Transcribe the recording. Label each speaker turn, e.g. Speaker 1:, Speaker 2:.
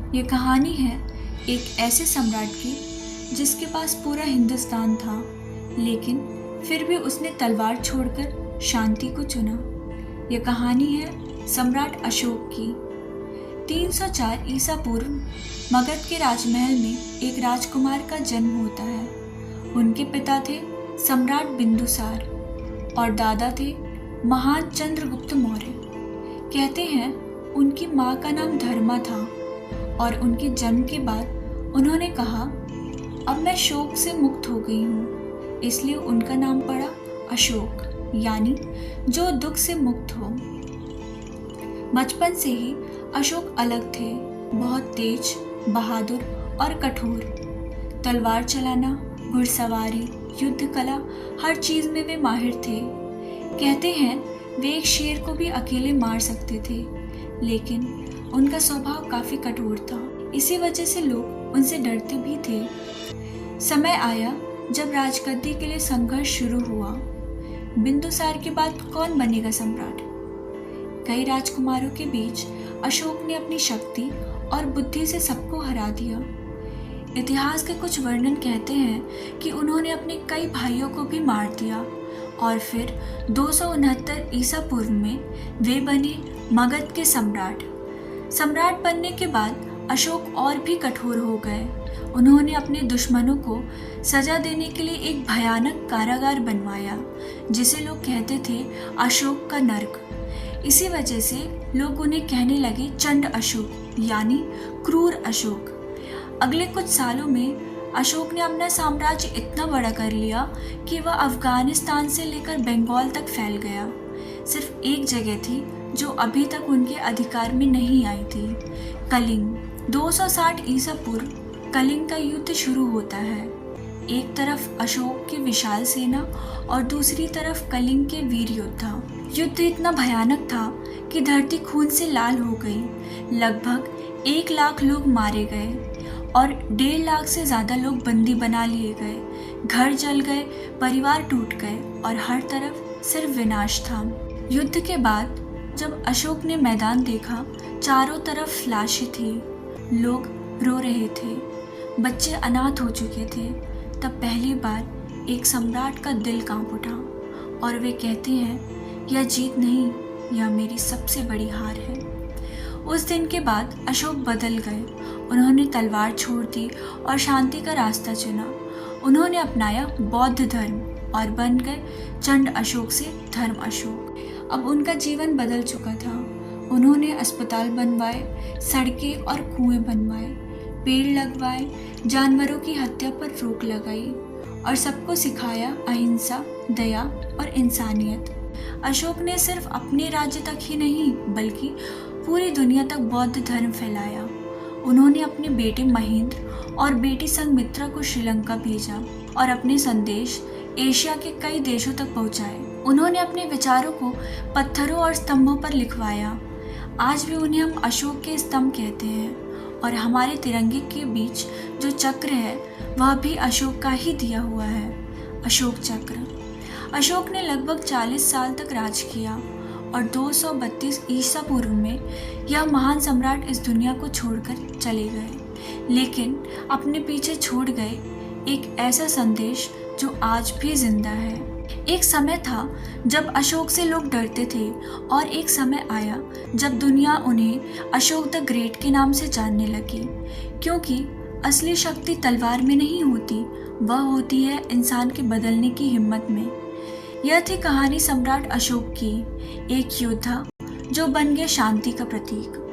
Speaker 1: ये कहानी है एक ऐसे सम्राट की जिसके पास पूरा हिंदुस्तान था, लेकिन फिर भी उसने तलवार छोड़कर शांति को चुना। ये कहानी है सम्राट अशोक की। 304 ईसा पूर्व मगध के राजमहल में एक राजकुमार का जन्म होता है। उनके पिता थे सम्राट बिंदुसार और दादा थे महान चंद्रगुप्त मौर्य। कहते हैं उनकी माँ का नाम धर्मा था और उनके जन्म के बाद उन्होंने कहा, अब मैं शोक से मुक्त हो गई हूँ, इसलिए उनका नाम पड़ा अशोक, यानी जो दुख से मुक्त हो। बचपन से ही अशोक अलग थे, बहुत तेज, बहादुर और कठोर। तलवार चलाना, घुड़सवारी, युद्ध कला, हर चीज में वे माहिर थे। कहते हैं वे एक शेर को भी अकेले मार सकते थे, लेकिन उनका स्वभाव काफी कठोर था। इसी वजह से लोग उनसे डरते भी थे। समय आया जब राजगद्दी के लिए संघर्ष शुरू हुआ। बिंदुसार के बाद कौन बनेगा सम्राट? कई राजकुमारों के बीच अशोक ने अपनी शक्ति और बुद्धि से सबको हरा दिया। इतिहास के कुछ वर्णन कहते हैं कि उन्होंने अपने कई भाइयों को भी मार दिया और फिर 269 ईसा पूर्व में वे बने मगध के सम्राट। सम्राट बनने के बाद अशोक और भी कठोर हो गए। उन्होंने अपने दुश्मनों को सजा देने के लिए एक भयानक कारागार बनवाया, जिसे लोग कहते थे अशोक का नर्क। इसी वजह से लोग उन्हें कहने लगे चंड अशोक, यानी क्रूर अशोक। अगले कुछ सालों में अशोक ने अपना साम्राज्य इतना बड़ा कर लिया कि वह अफगानिस्तान से लेकर बंगाल तक फैल गया। सिर्फ एक जगह थी जो अभी तक उनके अधिकार में नहीं आई थी, कलिंग। 260 ईसा पूर्व कलिंग का युद्ध शुरू होता है। एक तरफ अशोक की विशाल सेना और दूसरी तरफ कलिंग के वीर योद्धा। युद्ध इतना भयानक था कि धरती खून से लाल हो गई। लगभग 1 लाख लोग मारे गए और 1.5 लाख से ज़्यादा लोग बंदी बना लिए गए। घर जल गए, परिवार टूट गए और हर तरफ सिर्फ विनाश था। युद्ध के बाद जब अशोक ने मैदान देखा, चारों तरफ लाशें थी, लोग रो रहे थे, बच्चे अनाथ हो चुके थे। तब पहली बार एक सम्राट का दिल कांप उठा और वे कहते हैं, यह जीत नहीं, यह मेरी सबसे बड़ी हार है। उस दिन के बाद अशोक बदल गए। उन्होंने तलवार छोड़ दी और शांति का रास्ता चुना। उन्होंने अपनाया बौद्ध धर्म और बन गए चंड अशोक से धर्म अशोक। अब उनका जीवन बदल चुका था। उन्होंने अस्पताल बनवाए, सड़कें और कुएं बनवाए, पेड़ लगवाए, जानवरों की हत्या पर रोक लगाई और सबको सिखाया अहिंसा, दया और इंसानियत। अशोक ने सिर्फ अपने राज्य तक ही नहीं बल्कि पूरी दुनिया तक बौद्ध धर्म फैलाया। उन्होंने अपने बेटे महेंद्र और बेटी संघमित्रा को श्रीलंका भेजा और अपने संदेश एशिया के कई देशों तक पहुंचाए। उन्होंने अपने विचारों को पत्थरों और स्तंभों पर लिखवाया। आज भी उन्हें हम अशोक के स्तंभ कहते हैं और हमारे तिरंगे के बीच जो चक्र है वह भी अशोक का ही दिया हुआ है, अशोक चक्र। अशोक ने लगभग 40 साल तक राज किया और 232 ईसा पूर्व में यह महान सम्राट इस दुनिया को छोड़कर चले गए, लेकिन अपने पीछे छोड़ गए एक ऐसा संदेश जो आज भी जिंदा है। एक समय था जब अशोक से लोग डरते थे और एक समय आया जब दुनिया उन्हें अशोक द ग्रेट के नाम से जानने लगी, क्योंकि असली शक्ति तलवार में नहीं होती, वह होती है इंसान के बदलने की हिम्मत में। यह थी कहानी सम्राट अशोक की, एक योद्धा जो बन गया शांति का प्रतीक।